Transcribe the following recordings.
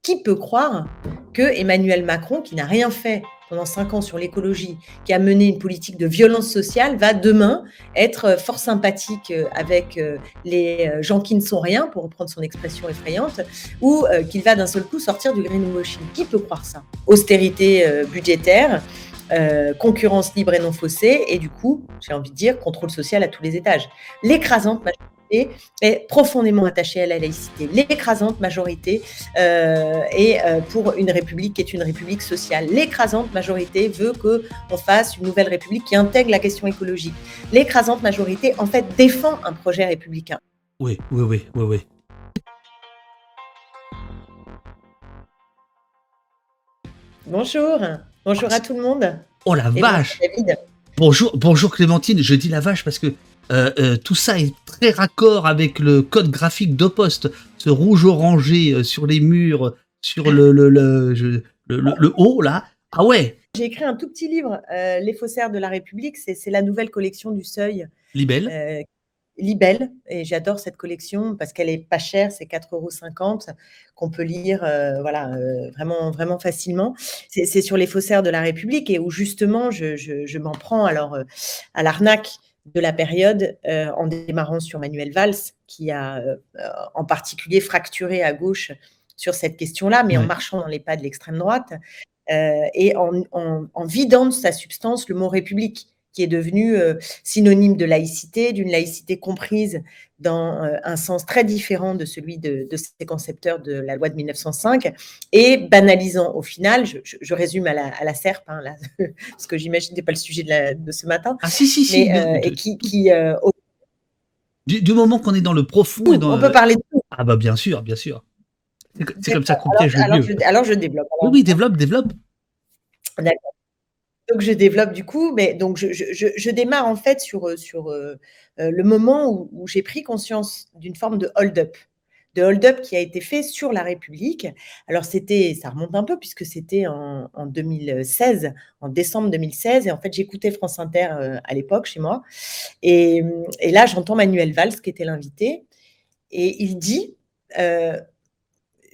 Qui peut croire que Emmanuel Macron, qui n'a rien fait pendant 5 ans sur l'écologie, qui a mené une politique de violence sociale, va demain être fort sympathique avec les gens qui ne sont rien, pour reprendre son expression effrayante, ou qu'il va d'un seul coup sortir du greenwashing. Qui peut croire ça? Austérité budgétaire, concurrence libre et non faussée, et du coup, j'ai envie de dire, contrôle social à tous les étages. L'écrasante majorité est profondément attachée à la laïcité. L'écrasante majorité est pour une république qui est une république sociale. L'écrasante majorité veut qu'on fasse une nouvelle république qui intègre la question écologique. L'écrasante majorité, en fait, défend un projet républicain. Oui. Bonjour à tout le monde. Oh la Et vache! bonjour David. Bonjour Clémentine, je dis la vache parce que tout ça est très raccord avec le code graphique d'Opost, ce rouge orangé sur les murs, sur le haut là. Ah ouais! J'ai écrit un tout petit livre, Les faussaires de la République, c'est la nouvelle collection du Seuil. Libelle. Libelle, et j'adore cette collection parce qu'elle est pas chère, c'est 4,50 €, qu'on peut lire vraiment, vraiment facilement. C'est sur les faussaires de la République et où justement je m'en prends alors à l'arnaque de la période en démarrant sur Manuel Valls qui a en particulier fracturé à gauche sur cette question-là, mais en marchant dans les pas de l'extrême droite et en vidant de sa substance le mot République, qui est devenu synonyme de laïcité, d'une laïcité comprise dans un sens très différent de celui de ses concepteurs de la loi de 1905, et banalisant au final, je résume à la serpe, hein, là, parce que j'imagine que ce n'est pas le sujet de ce matin, Ah si. mais et qui Du moment qu'on est dans le profond et dans... on peut parler de tout. Ah bah bien sûr. C'est comme ça qu'on piège le mieux. Alors je développe. Oui, développe. D'accord. Donc je développe du coup, mais donc je démarre en fait sur le moment où j'ai pris conscience d'une forme de hold-up qui a été fait sur la République. Alors ça remonte un peu puisque c'était en 2016, en décembre 2016, et en fait j'écoutais France Inter à l'époque chez moi, et là j'entends Manuel Valls qui était l'invité, et il dit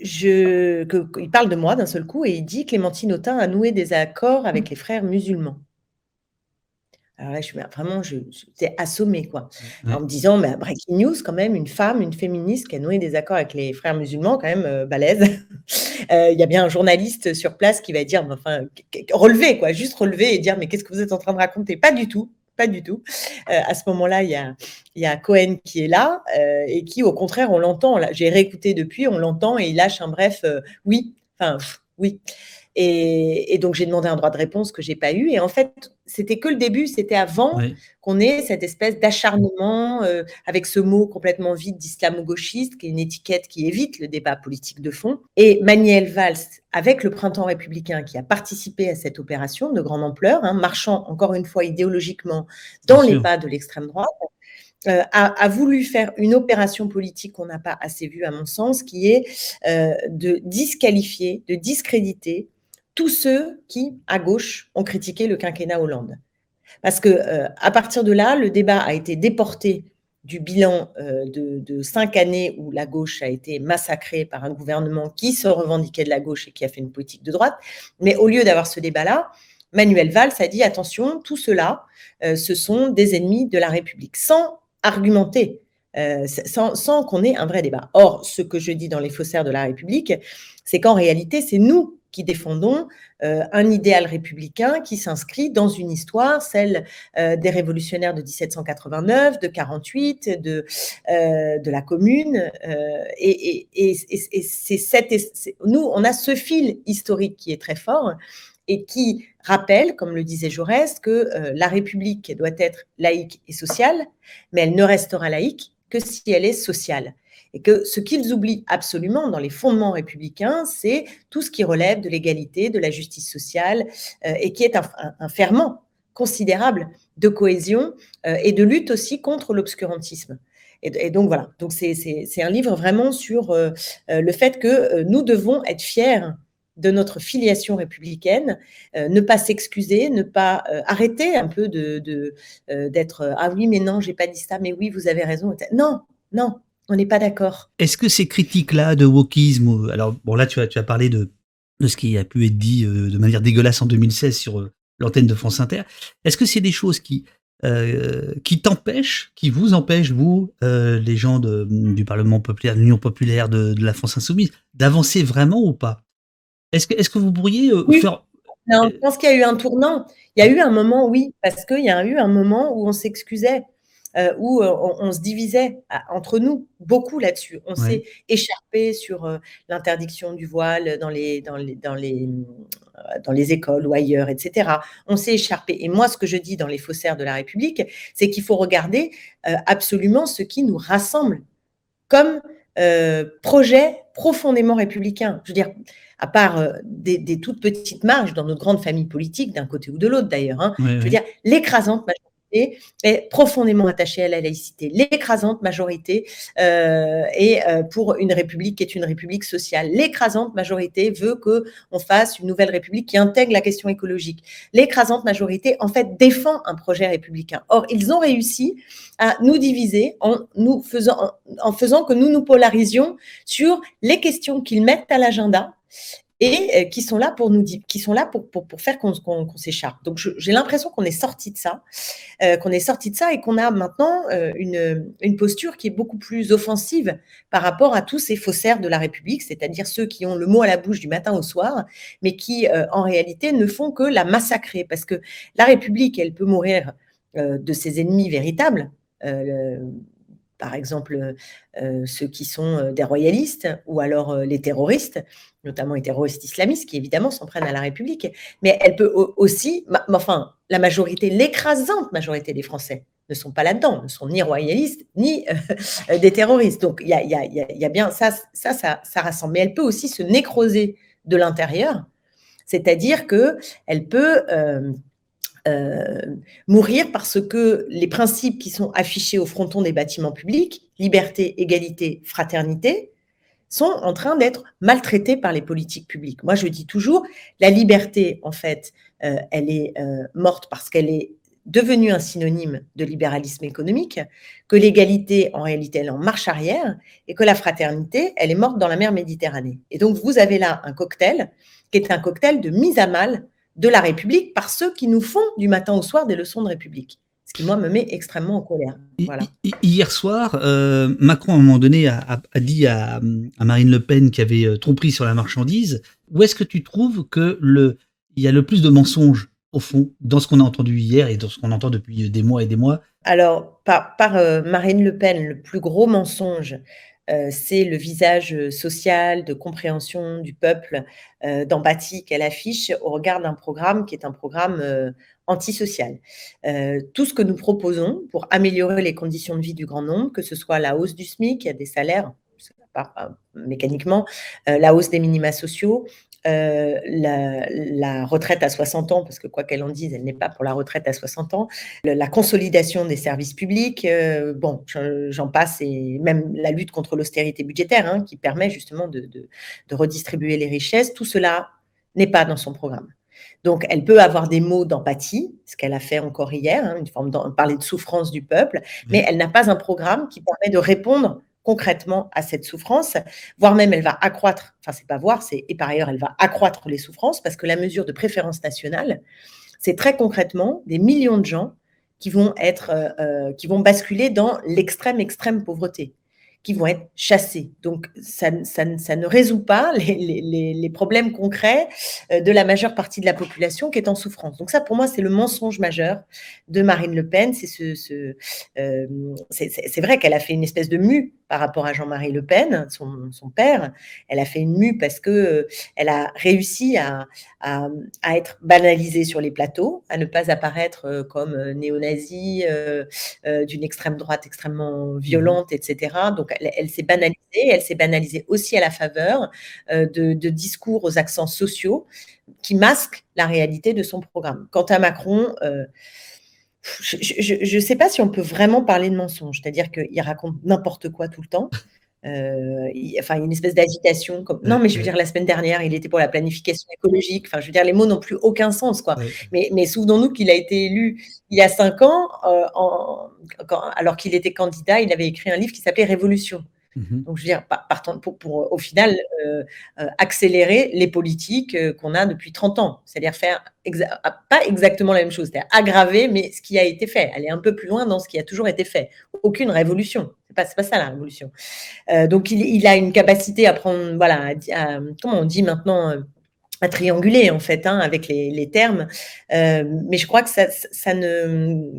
il parle de moi d'un seul coup, et il dit: Clémentine Autain a noué des accords avec les frères musulmans. Alors là, j'étais assommée, quoi, en me disant: «Mais breaking news quand même, une femme, une féministe qui a noué des accords avec les frères musulmans, quand même, balèze». Il y a bien un journaliste sur place qui va dire: «Mais enfin, relever quoi, juste relever et dire: "Mais qu'est-ce que vous êtes en train de raconter?"» Pas du tout, pas du tout. À ce moment-là, il y a Cohen qui est là, et qui, au contraire, on l'entend là. J'ai réécouté depuis, on l'entend, et il lâche un bref, oui, enfin, oui. Et donc j'ai demandé un droit de réponse que j'ai pas eu, et en fait, c'était que le début, c'était avant qu'on ait cette espèce d'acharnement, avec ce mot complètement vide d'islamo-gauchiste, qui est une étiquette qui évite le débat politique de fond. Et Manuel Valls, avec le Printemps républicain, qui a participé à cette opération de grande ampleur, marchant encore une fois idéologiquement dans les pas de l'extrême droite, a voulu faire une opération politique qu'on n'a pas assez vue à mon sens, qui est de disqualifier, de discréditer tous ceux qui, à gauche, ont critiqué le quinquennat Hollande. Parce que à partir de là, le débat a été déporté du bilan de 5 années où la gauche a été massacrée par un gouvernement qui se revendiquait de la gauche et qui a fait une politique de droite. Mais au lieu d'avoir ce débat-là, Manuel Valls a dit: attention, tout cela, ce sont des ennemis de la République, sans argumenter, sans qu'on ait un vrai débat. Or, ce que je dis dans Les faussaires de la République, c'est qu'en réalité, c'est nous qui défendons un idéal républicain qui s'inscrit dans une histoire, celle des révolutionnaires de 1789, de 48, de la Commune, et nous, on a ce fil historique qui est très fort et qui rappelle, comme le disait Jaurès, que la République doit être laïque et sociale, mais elle ne restera laïque que si elle est sociale. Et que ce qu'ils oublient absolument dans les fondements républicains, c'est tout ce qui relève de l'égalité, de la justice sociale, et qui est un ferment considérable de cohésion et de lutte aussi contre l'obscurantisme. Et donc voilà, donc c'est un livre vraiment sur le fait que nous devons être fiers de notre filiation républicaine, ne pas s'excuser, ne pas arrêter un peu d'être ah oui mais non j'ai pas dit ça, mais oui vous avez raison. Non, On n'est pas d'accord. Est-ce que ces critiques-là de wokisme, alors bon là tu as parlé de ce qui a pu être dit, de manière dégueulasse en 2016 sur, l'antenne de France Inter. Est-ce que c'est des choses qui t'empêchent, qui vous empêchent vous, les gens du Parlement populaire, de l'Union populaire, de la France insoumise, d'avancer vraiment ou pas? Est-ce que vous pourriez, Oui, faire non, je heu, pense qu'il y a eu un tournant. Il y a ouais, eu un moment, oui, parce qu'il y a eu un moment où on s'excusait, où, on se divisait entre nous, beaucoup là-dessus. On ouais, s'est écharpés sur, l'interdiction du voile dans les écoles ou ailleurs, et cetera. On s'est écharpés et moi, ce que je dis dans Les faussaires de la République, c'est qu'il faut regarder, absolument ce qui nous rassemble comme projet profondément républicain. Je veux dire, à part des toutes petites marges dans notre grande famille politique, d'un côté ou de l'autre d'ailleurs, hein, ouais, je veux ouais. dire, l'écrasante majorité est profondément attachée à la laïcité. L'écrasante majorité est pour une république qui est une république sociale. L'écrasante majorité veut qu'on fasse une nouvelle république qui intègre la question écologique. L'écrasante majorité, en fait, défend un projet républicain. Or, ils ont réussi à nous diviser en faisant que nous nous polarisions sur les questions qu'ils mettent à l'agenda et qui sont là pour nous qui sont là pour faire qu'on s'écharpe. Donc j'ai l'impression qu'on est sorti de ça, et qu'on a maintenant une posture qui est beaucoup plus offensive par rapport à tous ces faussaires de la République, c'est-à-dire ceux qui ont le mot à la bouche du matin au soir, mais qui en réalité ne font que la massacrer, parce que la République, elle peut mourir de ses ennemis véritables. Euh, Par exemple, ceux qui sont des royalistes ou alors les terroristes, notamment les terroristes islamistes qui évidemment s'en prennent à la République. Mais elle peut aussi, enfin, la majorité, l'écrasante majorité des Français ne sont pas là-dedans, ne sont ni royalistes ni des terroristes. Donc il y a bien ça rassemble. Mais elle peut aussi se nécroser de l'intérieur, c'est-à-dire que elle peut mourir parce que les principes qui sont affichés au fronton des bâtiments publics, liberté, égalité, fraternité, sont en train d'être maltraités par les politiques publiques. Moi, je dis toujours, la liberté, en fait, elle est morte parce qu'elle est devenue un synonyme de libéralisme économique, que l'égalité, en réalité, elle est en marche arrière, et que la fraternité, elle est morte dans la mer Méditerranée. Et donc, vous avez là un cocktail qui est un cocktail de mise à mal de la République par ceux qui nous font du matin au soir des leçons de République. Ce qui, moi, me met extrêmement en colère. Voilà. Hier soir, Macron, à un moment donné, a dit à Marine Le Pen qu'il y avait tromperie sur la marchandise. Où est-ce que tu trouves il y a le plus de mensonges, au fond, dans ce qu'on a entendu hier et dans ce qu'on entend depuis des mois et des mois? Alors, Marine Le Pen, le plus gros mensonge, c'est le visage social, de compréhension du peuple, d'empathie qu'elle affiche au regard d'un programme qui est un programme antisocial. Tout ce que nous proposons pour améliorer les conditions de vie du grand nombre, que ce soit la hausse du SMIC, il y a des salaires, mécaniquement, la hausse des minima sociaux, la retraite à 60 ans, parce que quoi qu'elle en dise, elle n'est pas pour la retraite à 60 ans, la consolidation des services publics, bon, j'en passe, et même la lutte contre l'austérité budgétaire, hein, qui permet justement de redistribuer les richesses, tout cela n'est pas dans son programme. Donc, elle peut avoir des mots d'empathie, ce qu'elle a fait encore hier, hein, une forme de parler de souffrance du peuple, mais Oui. elle n'a pas un programme qui permet de répondre concrètement à cette souffrance, voire même elle va accroître, enfin c'est pas voir, et par ailleurs elle va accroître les souffrances, parce que la mesure de préférence nationale, c'est très concrètement des millions de gens qui vont basculer dans extrême pauvreté, qui vont être chassés. Donc, ça ne résout pas les problèmes concrets de la majeure partie de la population qui est en souffrance. Donc ça, pour moi, c'est le mensonge majeur de Marine Le Pen. C'est vrai qu'elle a fait une espèce de mue par rapport à Jean-Marie Le Pen, son père. Elle a fait une mue parce que elle a réussi à être banalisée sur les plateaux, à ne pas apparaître comme néo-nazie, d'une extrême droite extrêmement Mmh. violente, etc. Donc, elle s'est banalisée aussi à la faveur de discours aux accents sociaux qui masquent la réalité de son programme. Quant à Macron, je ne sais pas si on peut vraiment parler de mensonge, c'est-à-dire qu'il raconte n'importe quoi tout le temps. Enfin, il y a une espèce d'agitation. Non, Ouais, mais je veux ouais, dire, la semaine dernière, il était pour la planification écologique. Enfin, je veux dire, les mots n'ont plus aucun sens, quoi. ouais. Mais souvenons-nous qu'il a été élu il y a 5 ans, alors qu'il était candidat, il avait écrit un livre qui s'appelait Révolution. Mmh. Donc je veux dire, partant pour au final, accélérer les politiques, qu'on a depuis 30 ans. C'est-à-dire faire pas exactement la même chose, c'est-à-dire aggraver, mais ce qui a été fait. Aller un peu plus loin dans ce qui a toujours été fait. Aucune révolution, c'est pas ça la révolution. Donc il a une capacité à prendre, voilà, comment on dit maintenant, à trianguler en fait, hein, avec les termes. Mais je crois que ça ne,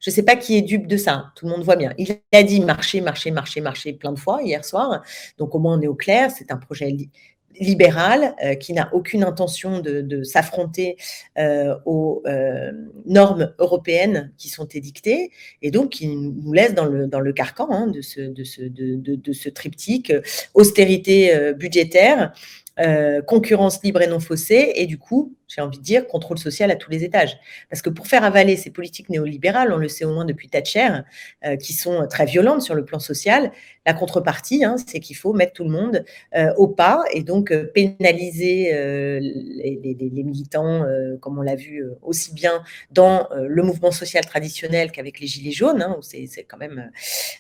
je ne sais pas qui est dupe de ça. Tout le monde voit bien. Il a dit marcher, marcher, marcher, marcher plein de fois hier soir. Donc au moins on est au clair. C'est un projet libéral qui n'a aucune intention de s'affronter aux normes européennes qui sont édictées, et donc qui nous laisse dans le carcan, hein, de ce triptyque austérité budgétaire, concurrence libre et non faussée, et du coup, j'ai envie de dire, contrôle social à tous les étages. Parce que pour faire avaler ces politiques néolibérales, on le sait au moins depuis Thatcher, qui sont très violentes sur le plan social, la contrepartie, hein, c'est qu'il faut mettre tout le monde au pas, et donc pénaliser les militants, comme on l'a vu aussi bien dans le mouvement social traditionnel qu'avec les Gilets jaunes, hein, où c'est quand même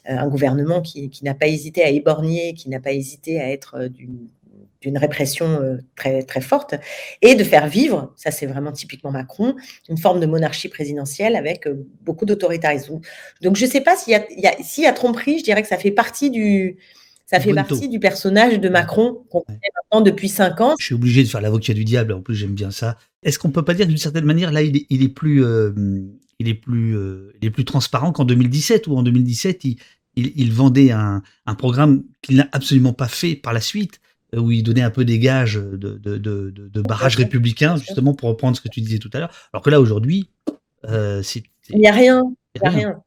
un gouvernement qui n'a pas hésité à éborgner, qui n'a pas hésité à être d'une répression très, très forte, et de faire vivre, ça c'est vraiment typiquement Macron, une forme de monarchie présidentielle avec beaucoup d'autoritarisme. Donc je ne sais pas s'il y a tromperie, je dirais que ça fait partie Bonneteau. du personnage de Ouais, Macron qu'on ouais. connaît maintenant depuis 5 ans. Je suis obligé de faire l'avocat du diable, en plus j'aime bien ça. Est-ce qu'on peut pas dire d'une certaine manière, là, il est plus transparent qu'en 2017, où en 2017, il vendait un programme qu'il n'a absolument pas fait par la suite, où il donnait un peu des gages de Bien barrage sûr, bien républicain, sûr. justement, pour reprendre ce que tu disais tout à l'heure. Alors que là, aujourd'hui, Il n'y a rien, c'est il y a rien. rien.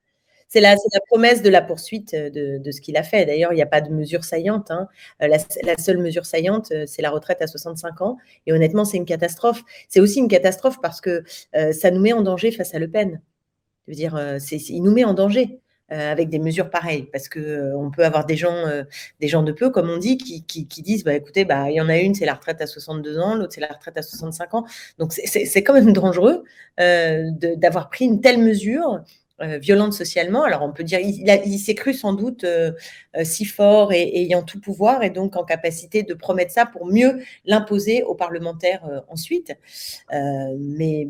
C'est la promesse de la poursuite de ce qu'il a fait. D'ailleurs, il n'y a pas de mesure saillante, hein. La seule mesure saillante, c'est la retraite à 65 ans, et honnêtement, c'est une catastrophe. C'est aussi une catastrophe parce que ça nous met en danger face à Le Pen. Je veux dire, il nous met en danger avec des mesures pareilles, parce que on peut avoir des gens de peu, comme on dit, qui disent, bah écoutez, bah il y en a une, c'est la retraite à 62 ans, l'autre c'est la retraite à 65 ans. Donc c'est quand même dangereux d'avoir pris une telle mesure violente socialement. Alors on peut dire, il s'est cru sans doute si fort et ayant tout pouvoir, et donc en capacité de promettre ça pour mieux l'imposer aux parlementaires ensuite. Mais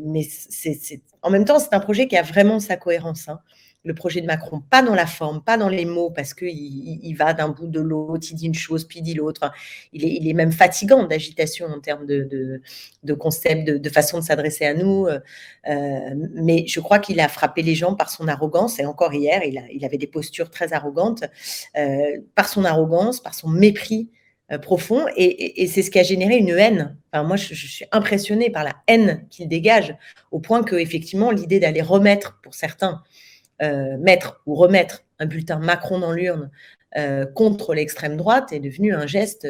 en même temps, c'est un projet qui a vraiment sa cohérence, hein. Le projet de Macron, pas dans la forme, pas dans les mots, parce qu'il va d'un bout de l'autre, il dit une chose, puis il dit l'autre. Enfin, il est même fatigant d'agitation en termes de concept, de façon de s'adresser à nous. Mais je crois qu'il a frappé les gens par son arrogance, et encore hier, il avait des postures très arrogantes, par son arrogance, par son mépris profond, et c'est ce qui a généré une haine. Enfin, moi, je suis impressionnée par la haine qu'il dégage, au point que, effectivement, l'idée d'aller remettre, pour certains, mettre ou remettre un bulletin Macron dans l'urne contre l'extrême droite est devenu un geste,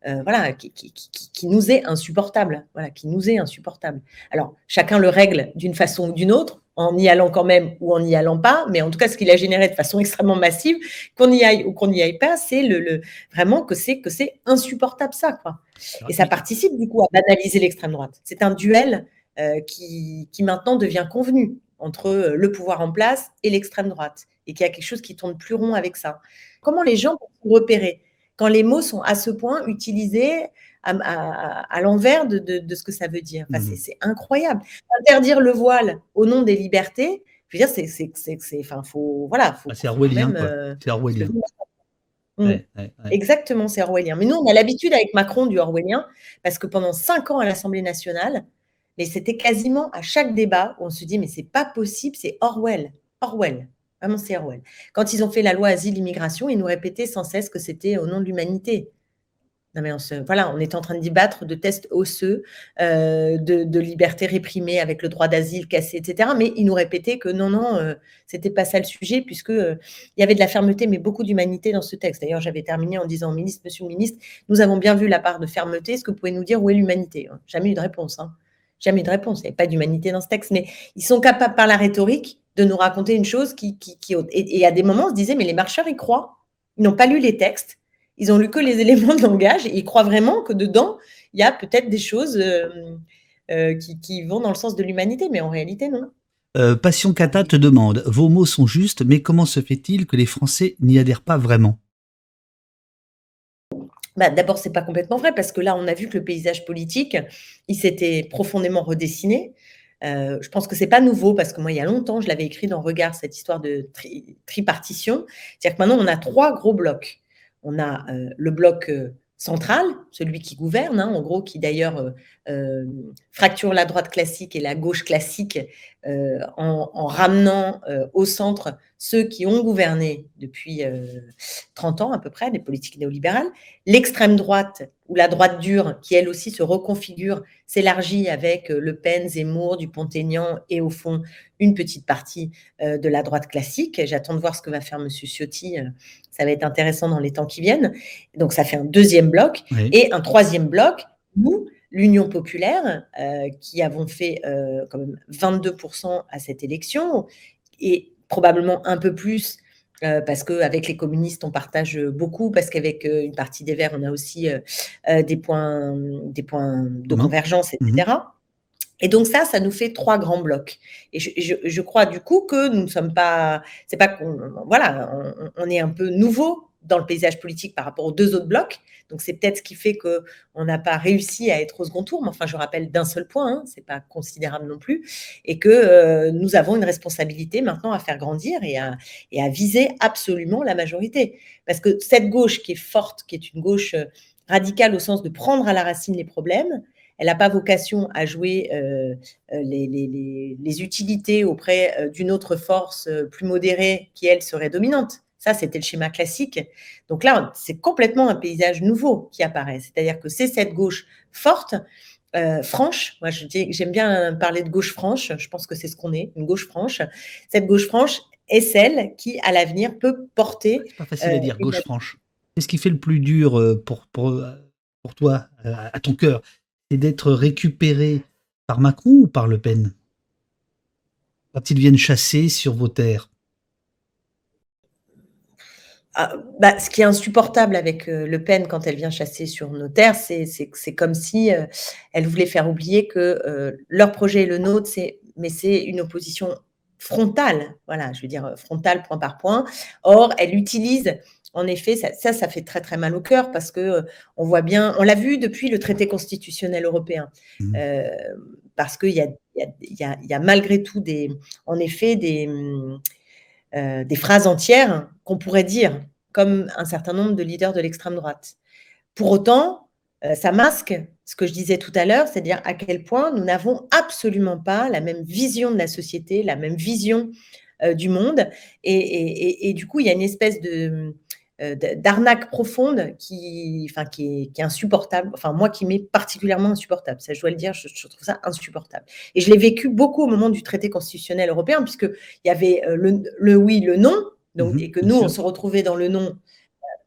voilà, qui nous est insupportable. Voilà, qui nous est insupportable. Alors, chacun le règle d'une façon ou d'une autre, en y allant quand même ou en n'y allant pas, mais en tout cas, ce qu'il a généré de façon extrêmement massive, qu'on y aille ou qu'on n'y aille pas, c'est vraiment que c'est insupportable, ça, quoi. Alors, Et ça participe du coup à banaliser l'extrême droite. C'est un duel qui maintenant devient convenu entre le pouvoir en place et l'extrême droite, et qu'il y a quelque chose qui tourne plus rond avec ça. Comment les gens peuvent repérer quand les mots sont à ce point utilisés à l'envers de ce que ça veut dire? Enfin, mmh. c'est incroyable. Interdire le voile au nom des libertés, je veux dire, enfin, voilà, Ah, c'est faut quand orwellien, même quoi. C'est se orwellien. lever. Mmh. Ouais, ouais, ouais. Exactement, c'est orwellien. Mais nous, on a l'habitude avec Macron du orwellien, parce que pendant 5 ans à l'Assemblée nationale, mais c'était quasiment à chaque débat où on se dit: «Mais c'est pas possible, c'est Orwell, Orwell». Vraiment, c'est Orwell. Quand ils ont fait la loi asile-immigration, ils nous répétaient sans cesse que c'était au nom de l'humanité. Non, mais voilà, on était en train de débattre de tests osseux, de liberté réprimée avec le droit d'asile cassé, et cetera. Mais ils nous répétaient que non, non, c'était pas ça le sujet, puisque, il y avait de la fermeté, mais beaucoup d'humanité dans ce texte. D'ailleurs, j'avais terminé en disant: «Ministre, monsieur le ministre, nous avons bien vu la part de fermeté. Est-ce que vous pouvez nous dire où est l'humanité?» Jamais eu de réponse, hein. Jamais eu de réponse. Il n'y avait pas d'humanité dans ce texte. Mais ils sont capables, par la rhétorique, de nous raconter une chose et à des moments, on se disait: «Mais les marcheurs y croient. Ils n'ont pas lu les textes. Ils ont lu que les éléments de langage, et ils croient vraiment que dedans, il y a peut-être des choses qui vont dans le sens de l'humanité, mais en réalité, non. Passion Kata te demande: «Vos mots sont justes, mais comment se fait-il que les Français n'y adhèrent pas vraiment?» Bah, d'abord, c'est pas complètement vrai parce que là, on a vu que le paysage politique, il s'était profondément redessiné. Je pense que c'est pas nouveau parce que moi, il y a longtemps, je l'avais écrit dans Regard, cette histoire de tripartition. C'est-à-dire que maintenant, on a 3 gros blocs. On a, le bloc, central, celui qui gouverne, hein, en gros, qui d'ailleurs, fracture la droite classique et la gauche classique, en ramenant, au centre ceux qui ont gouverné depuis, 30 ans à peu près, des politiques néolibérales. L'extrême droite ou la droite dure, qui elle aussi se reconfigure, s'élargit avec Le Pen, Zemmour, Dupont-Aignan et au fond une petite partie de la droite classique. J'attends de voir ce que va faire Monsieur Ciotti. Ça va être intéressant dans les temps qui viennent. Donc ça fait un deuxième bloc Oui. et un troisième bloc, nous, l'Union populaire, qui avons fait quand même 22% à cette élection et probablement un peu plus parce qu'avec les communistes, on partage beaucoup, parce qu'avec une partie des Verts, on a aussi des points de Commun. convergence, Mmh. etc. Et donc ça nous fait 3 grands blocs. Et je crois du coup que nous ne sommes pas, c'est pas qu'on, voilà, on est un peu nouveau dans le paysage politique par rapport aux 2 autres blocs. Donc c'est peut-être ce qui fait qu'on n'a pas réussi à être au second tour. Mais enfin, je rappelle d'un seul point, hein, c'est pas considérable non plus, et que nous avons une responsabilité maintenant à faire grandir et à viser absolument la majorité. Parce que cette gauche qui est forte, qui est une gauche radicale au sens de prendre à la racine les problèmes, elle n'a pas vocation à jouer les utilités auprès d'une autre force plus modérée qui, elle, serait dominante. Ça, c'était le schéma classique. Donc là, c'est complètement un paysage nouveau qui apparaît. C'est-à-dire que c'est cette gauche forte, franche. Moi, j'aime bien parler de gauche franche. Je pense que c'est ce qu'on est, une gauche franche. Cette gauche franche est celle qui, à l'avenir, peut porter C'est pas facile à dire, une. gauche franche. Qu'est-ce qui fait le plus dur, pour toi, à ton cœur? C'est d'être récupéré par Macron ou par Le Pen? Quand ils viennent chasser sur vos terres? Ah, bah, ce qui est insupportable avec Le Pen quand elle vient chasser sur nos terres, c'est comme si elle voulait faire oublier que leur projet et le nôtre, c'est une opposition frontale. Voilà, je veux dire frontale point par point. Or, elle utilise, en effet, ça fait très très mal au cœur parce que on voit bien, on l'a vu depuis le traité constitutionnel européen, Mmh. euh, parce qu'il y a, il y a malgré tout en effet des phrases entières qu'on pourrait dire, comme un certain nombre de leaders de l'extrême droite. Pour autant, ça masque ce que je disais tout à l'heure, c'est-à-dire à quel point nous n'avons absolument pas la même vision de la société, la même vision du monde. Et du coup, il y a une espèce d'arnaque profonde qui est insupportable. Enfin, moi, qui m'est particulièrement insupportable. Ça, je dois le dire, je trouve ça insupportable. Et je l'ai vécu beaucoup au moment du traité constitutionnel européen, puisqu'il y avait le oui, le non, donc, Mmh. et que Bien nous, on sûr. se retrouvait dans le non,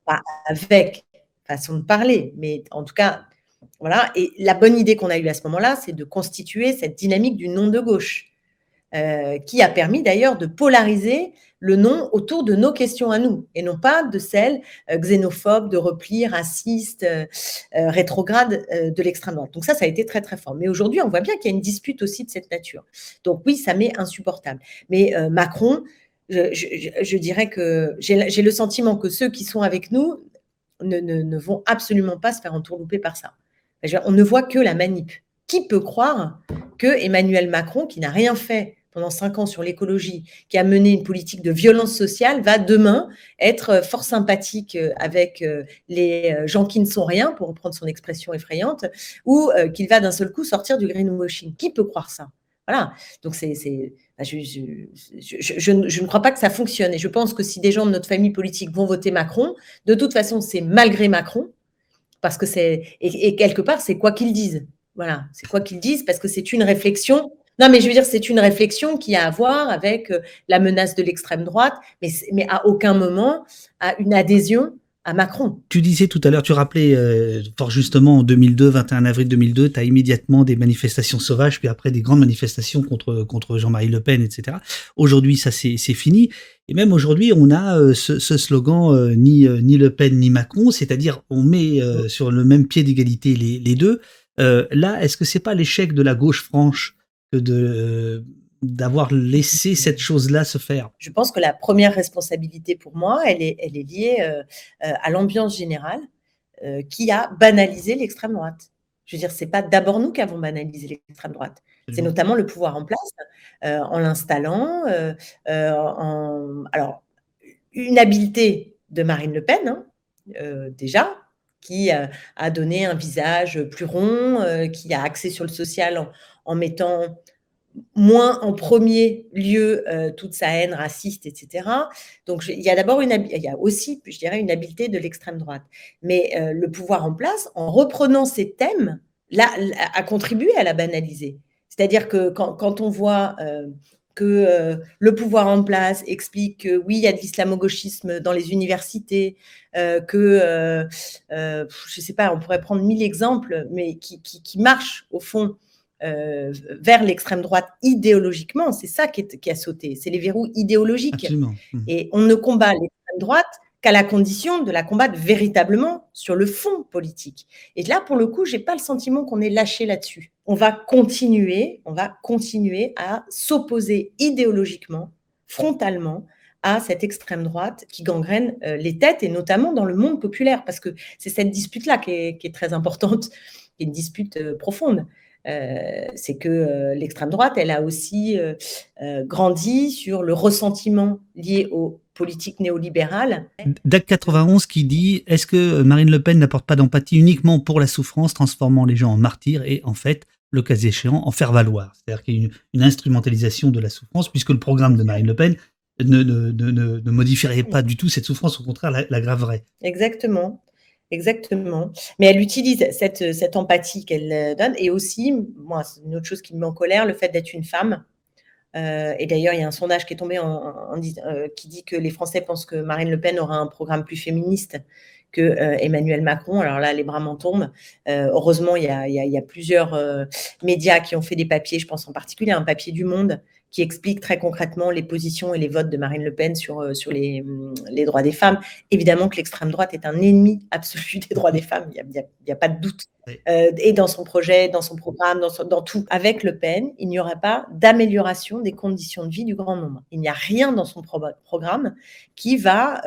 pas avec façon de parler, mais en tout cas, voilà. Et la bonne idée qu'on a eue à ce moment-là, c'est de constituer cette dynamique du non de gauche, qui a permis d'ailleurs de polariser le non autour de nos questions à nous, et non pas de celles xénophobes, de repli, racistes, rétrogrades de l'extrême droite. Donc ça a été très très fort. Mais aujourd'hui, on voit bien qu'il y a une dispute aussi de cette nature. Donc oui, ça m'est insupportable. Mais Macron, je dirais que j'ai le sentiment que ceux qui sont avec nous ne vont absolument pas se faire entourlouper par ça. On ne voit que la manip. Qui peut croire que Emmanuel Macron, qui n'a rien fait pendant 5 ans sur l'écologie, qui a mené une politique de violence sociale, va demain être fort sympathique avec les gens qui ne sont rien, pour reprendre son expression effrayante, ou qu'il va d'un seul coup sortir du greenwashing. Qui peut croire ça? Voilà. Donc je ne crois pas que ça fonctionne. Et je pense que si des gens de notre famille politique vont voter Macron, de toute façon, c'est malgré Macron, parce que et quelque part, c'est quoi qu'ils disent. Voilà, c'est quoi qu'ils disent, parce que c'est une réflexion. Non, mais je veux dire, c'est une réflexion qui a à voir avec la menace de l'extrême droite, mais à aucun moment à une adhésion à Macron. Tu disais tout à l'heure, tu rappelais fort justement en 2002, 21 avril 2002, tu as immédiatement des manifestations sauvages, puis après des grandes manifestations contre Jean-Marie Le Pen, etc. Aujourd'hui, ça c'est fini. Et même aujourd'hui, on a ce slogan ni Le Pen ni Macron, c'est-à-dire on met sur le même pied d'égalité les deux. Là, est-ce que c'est pas l'échec de la gauche franche que d'avoir laissé cette chose-là se faire? Je pense que la première responsabilité pour moi, elle est liée à l'ambiance générale. qui a banalisé l'extrême droite. Je veux dire, c'est pas d'abord nous qui avons banalisé l'extrême droite. C'est Absolument. notamment le pouvoir en place, en l'installant, alors, une habileté de Marine Le Pen, hein, déjà, qui a donné un visage plus rond, qui a axé sur le social en mettant moins en premier lieu toute sa haine raciste, etc. Donc il y a d'abord il y a aussi, je dirais, une habileté de l'extrême droite. Mais le pouvoir en place, en reprenant ces thèmes, là, a contribué à la banaliser. C'est-à-dire que quand on voit que le pouvoir en place explique que oui, il y a de l'islamo-gauchisme dans les universités, je ne sais pas, on pourrait prendre 1000 exemples, mais qui marchent au fond vers l'extrême droite idéologiquement, c'est ça qui a sauté, c'est les verrous idéologiques. Absolument. Et on ne combat l'extrême droite qu'à la condition de la combattre véritablement sur le fond politique. Et là, pour le coup, j'ai pas le sentiment qu'on est lâché là-dessus. On va continuer à s'opposer idéologiquement, frontalement, à cette extrême droite qui gangrène les têtes, et notamment dans le monde populaire, parce que c'est cette dispute-là qui est très importante, qui est une dispute profonde. C'est que l'extrême droite, elle a aussi grandi sur le ressentiment lié aux politiques néolibérales. DAC 91 qui dit: est-ce que Marine Le Pen n'apporte pas d'empathie uniquement pour la souffrance, transformant les gens en martyrs et en fait, le cas échéant, en faire valoir? C'est-à-dire qu'il y a une instrumentalisation de la souffrance, puisque le programme de Marine Le Pen ne modifierait pas du tout cette souffrance, au contraire, l'aggraverait. Exactement. Exactement. Mais elle utilise cette empathie qu'elle donne, et aussi, moi, c'est une autre chose qui me met en colère, le fait d'être une femme. Et d'ailleurs, il y a un sondage qui est tombé qui dit que les Français pensent que Marine Le Pen aura un programme plus féministe que Emmanuel Macron. Alors là, les bras m'en tombent. Heureusement, il y a plusieurs médias qui ont fait des papiers, je pense en particulier à un papier du Monde, qui explique très concrètement les positions et les votes de Marine Le Pen sur les droits des femmes. Évidemment que l'extrême droite est un ennemi absolu des droits des femmes, il n'y a pas de doute. Et dans son projet, dans son programme, dans tout. Avec Le Pen, il n'y aura pas d'amélioration des conditions de vie du grand nombre. Il n'y a rien dans son programme qui va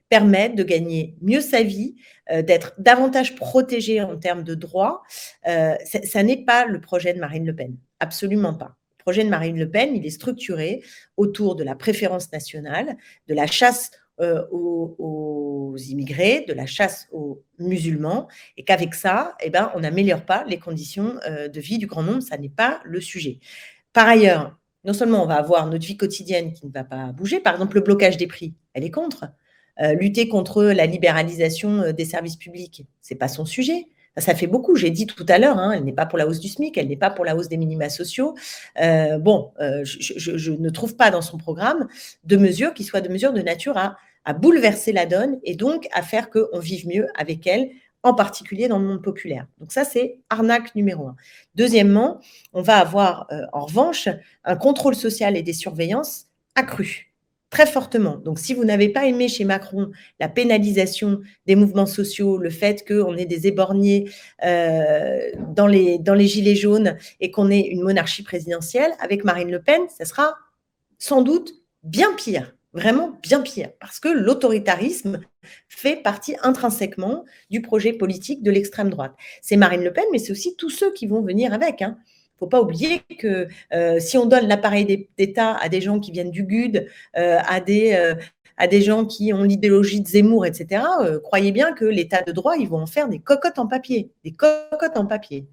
permettre de gagner mieux sa vie, d'être davantage protégé en termes de droits. Ça n'est pas le projet de Marine Le Pen, absolument pas. Le projet de Marine Le Pen, il est structuré autour de la préférence nationale, de la chasse aux immigrés, de la chasse aux musulmans, et qu'avec ça, on n'améliore pas les conditions de vie du grand nombre, ça n'est pas le sujet. Par ailleurs, non seulement on va avoir notre vie quotidienne qui ne va pas bouger, par exemple le blocage des prix, elle est contre. Lutter contre la libéralisation des services publics, ce n'est pas son sujet. Ça fait beaucoup, j'ai dit tout à l'heure, hein, elle n'est pas pour la hausse du SMIC, elle n'est pas pour la hausse des minima sociaux. Je ne trouve pas dans son programme de mesures qui soient de mesures de nature à bouleverser la donne et donc à faire qu'on vive mieux avec elle, en particulier dans le monde populaire. Donc ça, c'est arnaque numéro 1. Deuxièmement, on va avoir en revanche un contrôle social et des surveillances accrues. Très fortement. Donc, si vous n'avez pas aimé chez Macron la pénalisation des mouvements sociaux, le fait qu'on ait des éborgnés dans les gilets jaunes et qu'on ait une monarchie présidentielle, avec Marine Le Pen, ça sera sans doute bien pire, vraiment bien pire, parce que l'autoritarisme fait partie intrinsèquement du projet politique de l'extrême droite. C'est Marine Le Pen, mais c'est aussi tous ceux qui vont venir avec, hein. Il ne faut pas oublier que si on donne l'appareil d'État à des gens qui viennent du GUD, à des gens qui ont l'idéologie de Zemmour, etc., croyez bien que l'État de droit, ils vont en faire des cocottes en papier. Des cocottes en papier.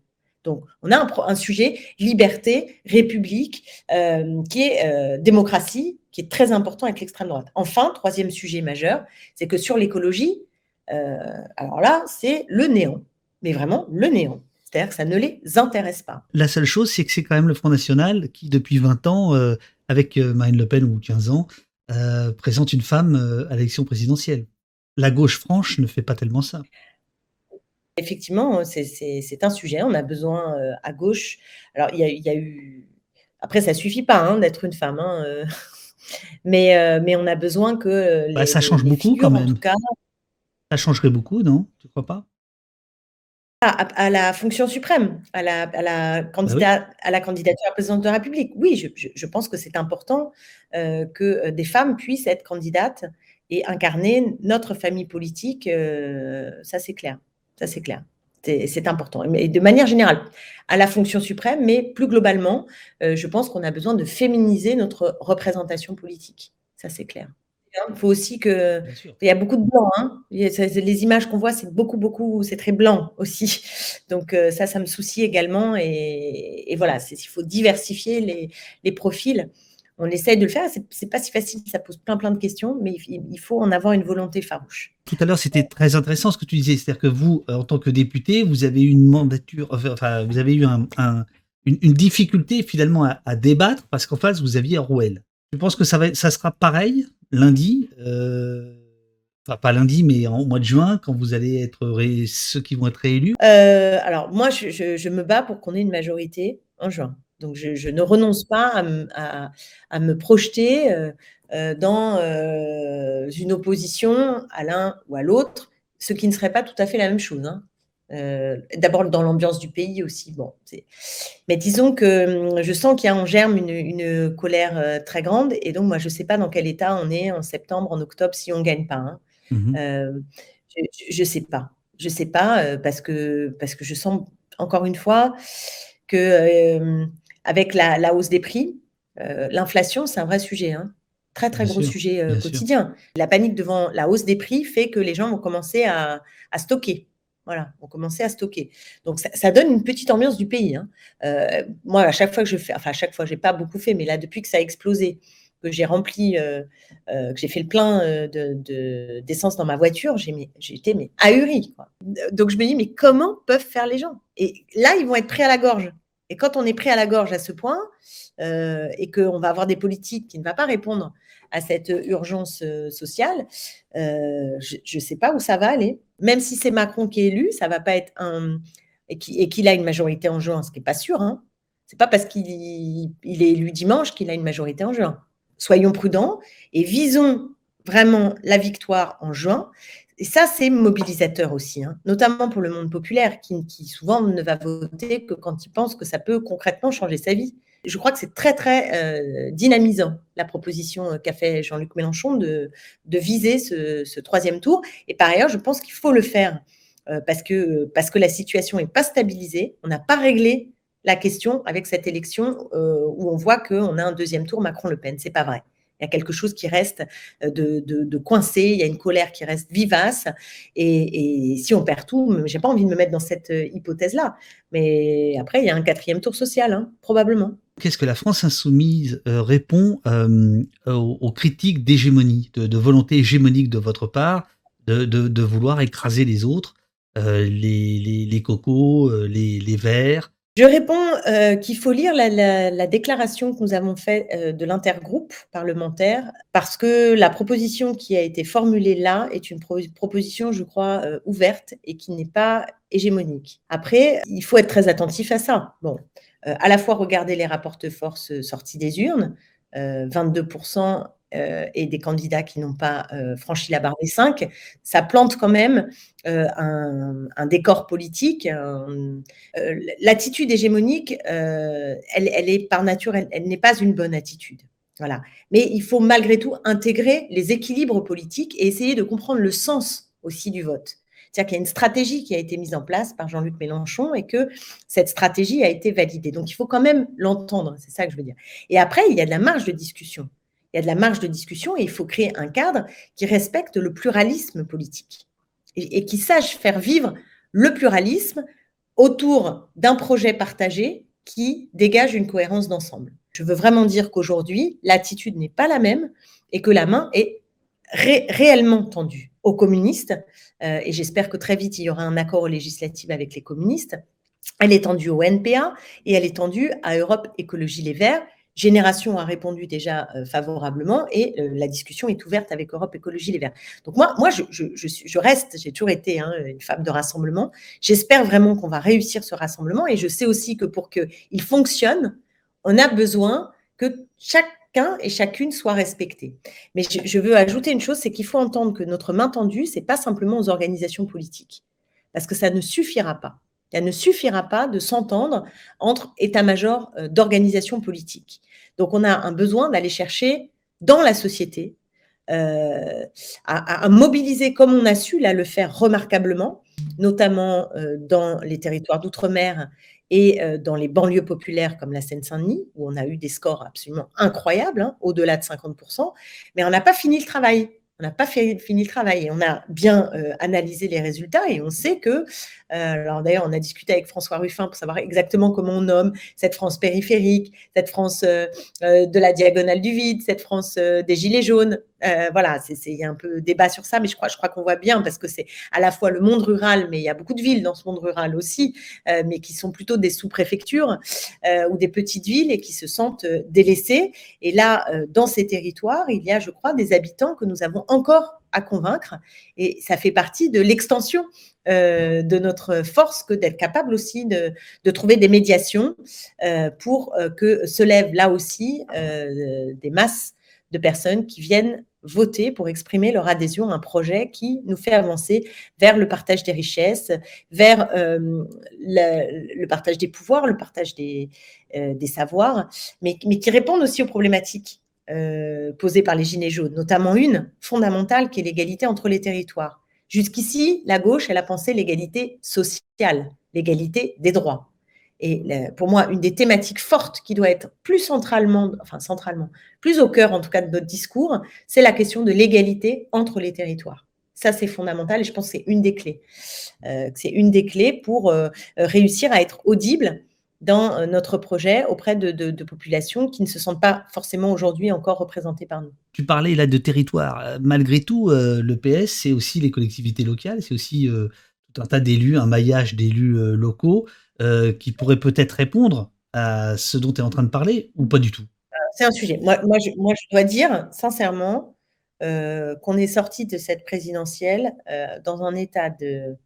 Donc, on a un sujet liberté, république, qui est démocratie, qui est très important avec l'extrême droite. Enfin, troisième sujet majeur, c'est que sur l'écologie, alors là, c'est le néant, mais vraiment le néant. C'est-à-dire que ça ne les intéresse pas. La seule chose, c'est que c'est quand même le Front National qui, depuis 20 ans, avec Marine Le Pen ou 15 ans, présente une femme à l'élection présidentielle. La gauche franche ne fait pas tellement ça. Effectivement, c'est un sujet. On a besoin à gauche. Alors, il y a eu. Après, ça suffit pas hein, d'être une femme, hein, mais on a besoin que Ça change les beaucoup figures, quand en même. tout cas, Ça changerait beaucoup, non? Tu crois pas? à la fonction suprême, à la Bah oui. candidature à la présidente de la République. Oui, je pense que c'est important que des femmes puissent être candidates et incarner notre famille politique. Ça, c'est clair. Ça, c'est clair. C'est important. Mais de manière générale, à la fonction suprême, mais plus globalement, je pense qu'on a besoin de féminiser notre représentation politique. Ça, c'est clair. Il faut aussi que Bien sûr. il y a beaucoup de blanc, hein. Les images qu'on voit, c'est beaucoup, c'est très blanc aussi. Donc ça me soucie également. Et voilà, il faut diversifier les profils. On essaye de le faire. C'est pas si facile. Ça pose plein de questions, mais il faut en avoir une volonté farouche. Tout à l'heure, c'était très intéressant ce que tu disais. C'est-à-dire que vous, en tant que député, vous avez eu une mandature, enfin, vous avez eu une difficulté finalement à débattre parce qu'en face, vous aviez Rouel. Je pense que ça sera pareil lundi, enfin pas lundi, mais en mois de juin, quand vous allez être ceux qui vont être réélus. Alors moi, je me bats pour qu'on ait une majorité en juin. Donc je ne renonce pas à me projeter dans une opposition à l'un ou à l'autre, ce qui ne serait pas tout à fait la même chose, hein. D'abord dans l'ambiance du pays aussi. Bon, mais disons que je sens qu'il y a en germe une colère très grande, et donc moi je ne sais pas dans quel état on est en septembre, en octobre, si on ne gagne pas, hein. Mmh. Euh, je sais pas. Je sais pas, parce que je sens encore une fois que, avec la hausse des prix, l'inflation, c'est un vrai sujet, hein. Très, très Bien gros sûr, sujet, bien sûr. quotidien. La panique devant la hausse des prix fait que les gens vont commencer à stocker. Voilà, vont commencer à stocker. Donc ça donne une petite ambiance du pays, hein. Moi, à chaque fois que je fais, enfin à chaque fois, j'ai pas beaucoup fait, mais là, depuis que ça a explosé, que j'ai rempli, que j'ai fait le plein d'essence dans ma voiture, j'étais ahurie, quoi. Donc je me dis, mais comment peuvent faire les gens? Et là, ils vont être pris à la gorge. Et quand on est pris à la gorge à ce point, et qu'on va avoir des politiques qui ne vont pas répondre à cette urgence sociale, je ne sais pas où ça va aller. Même si c'est Macron qui est élu, ça va pas être et qu'il a une majorité en juin, ce qui n'est pas sûr, hein. C'est pas parce qu'il est élu dimanche qu'il a une majorité en juin. Soyons prudents et visons vraiment la victoire en juin. Et ça, c'est mobilisateur aussi, hein, notamment pour le monde populaire qui souvent ne va voter que quand il pense que ça peut concrètement changer sa vie. Je crois que c'est très, très dynamisant, la proposition qu'a fait Jean-Luc Mélenchon de viser ce troisième tour. Et par ailleurs, je pense qu'il faut le faire parce que la situation n'est pas stabilisée. On n'a pas réglé la question avec cette élection où on voit qu'on a un deuxième tour Macron-Le Pen. C'est pas vrai. Il y a quelque chose qui reste de coincé, il y a une colère qui reste vivace. Et si on perd tout, j'ai pas envie de me mettre dans cette hypothèse-là. Mais après, il y a un quatrième tour social, hein, probablement. Qu'est-ce que la France insoumise répond aux critiques d'hégémonie, de volonté hégémonique de votre part, de vouloir écraser les autres, les cocos, les verts? Je réponds qu'il faut lire la déclaration que nous avons faite de l'intergroupe parlementaire, parce que la proposition qui a été formulée là est une proposition, je crois, ouverte et qui n'est pas hégémonique. Après, il faut être très attentif à ça. Bon, à la fois regarder les rapports de force sortis des urnes, 22% et des candidats qui n'ont pas franchi la barre des 5, ça plante quand même un décor politique. L'attitude hégémonique, elle est par nature, elle n'est pas une bonne attitude. Voilà. Mais il faut malgré tout intégrer les équilibres politiques et essayer de comprendre le sens aussi du vote. C'est-à-dire qu'il y a une stratégie qui a été mise en place par Jean-Luc Mélenchon et que cette stratégie a été validée. Donc, il faut quand même l'entendre, c'est ça que je veux dire. Et après, il y a de la marge de discussion. Il y a de la marge de discussion et il faut créer un cadre qui respecte le pluralisme politique et qui sache faire vivre le pluralisme autour d'un projet partagé qui dégage une cohérence d'ensemble. Je veux vraiment dire qu'aujourd'hui, l'attitude n'est pas la même et que la main est réellement tendue aux communistes, et j'espère que très vite, il y aura un accord législatif avec les communistes. Elle est tendue au NPA et elle est tendue à Europe Écologie Les Verts. Génération a répondu déjà favorablement et la discussion est ouverte avec Europe Écologie Les Verts. Donc moi je reste, j'ai toujours été une femme de rassemblement. J'espère vraiment qu'on va réussir ce rassemblement et je sais aussi que pour qu'il fonctionne, on a besoin que chacun et chacune soit respecté. Mais je veux ajouter une chose, c'est qu'il faut entendre que notre main tendue, c'est pas simplement aux organisations politiques, parce que ça ne suffira pas. Ça ne suffira pas de s'entendre entre états-majors d'organisations politiques. Donc, on a un besoin d'aller chercher dans la société, à mobiliser comme on a su là le faire remarquablement, notamment dans les territoires d'outre-mer et dans les banlieues populaires comme la Seine-Saint-Denis, où on a eu des scores absolument incroyables, hein, au-delà de 50%, mais on n'a pas fini le travail. On n'a pas fini le travail et on a bien analysé les résultats et on sait que, alors d'ailleurs on a discuté avec François Ruffin pour savoir exactement comment on nomme cette France périphérique, cette France de la diagonale du vide, cette France des gilets jaunes. Voilà, il y a un peu débat sur ça, mais je crois qu'on voit bien parce que c'est à la fois le monde rural, mais il y a beaucoup de villes dans ce monde rural aussi, mais qui sont plutôt des sous-préfectures ou des petites villes et qui se sentent délaissées. Et là, dans ces territoires, il y a, je crois, des habitants que nous avons encore à convaincre et ça fait partie de l'extension de notre force que d'être capable aussi de trouver des médiations pour que se lèvent là aussi des masses de personnes qui viennent voter pour exprimer leur adhésion à un projet qui nous fait avancer vers le partage des richesses, vers le partage des pouvoirs, le partage des savoirs, mais qui répondent aussi aux problématiques posées par les Gilets jaunes, notamment une fondamentale qui est l'égalité entre les territoires. Jusqu'ici, la gauche, elle a pensé l'égalité sociale, l'égalité des droits. Et pour moi, une des thématiques fortes qui doit être plus centralement, plus au cœur en tout cas de notre discours, c'est la question de l'égalité entre les territoires. Ça, c'est fondamental et je pense que c'est une des clés. C'est une des clés pour réussir à être audible dans notre projet auprès de populations qui ne se sentent pas forcément aujourd'hui encore représentées par nous. Tu parlais là de territoire. Malgré tout, le PS, c'est aussi les collectivités locales, c'est aussi tout un tas d'élus, un maillage d'élus locaux qui pourraient peut-être répondre à ce dont tu es en train de parler ou pas du tout? C'est un sujet. Je dois dire sincèrement qu'on est sorti de cette présidentielle dans un état de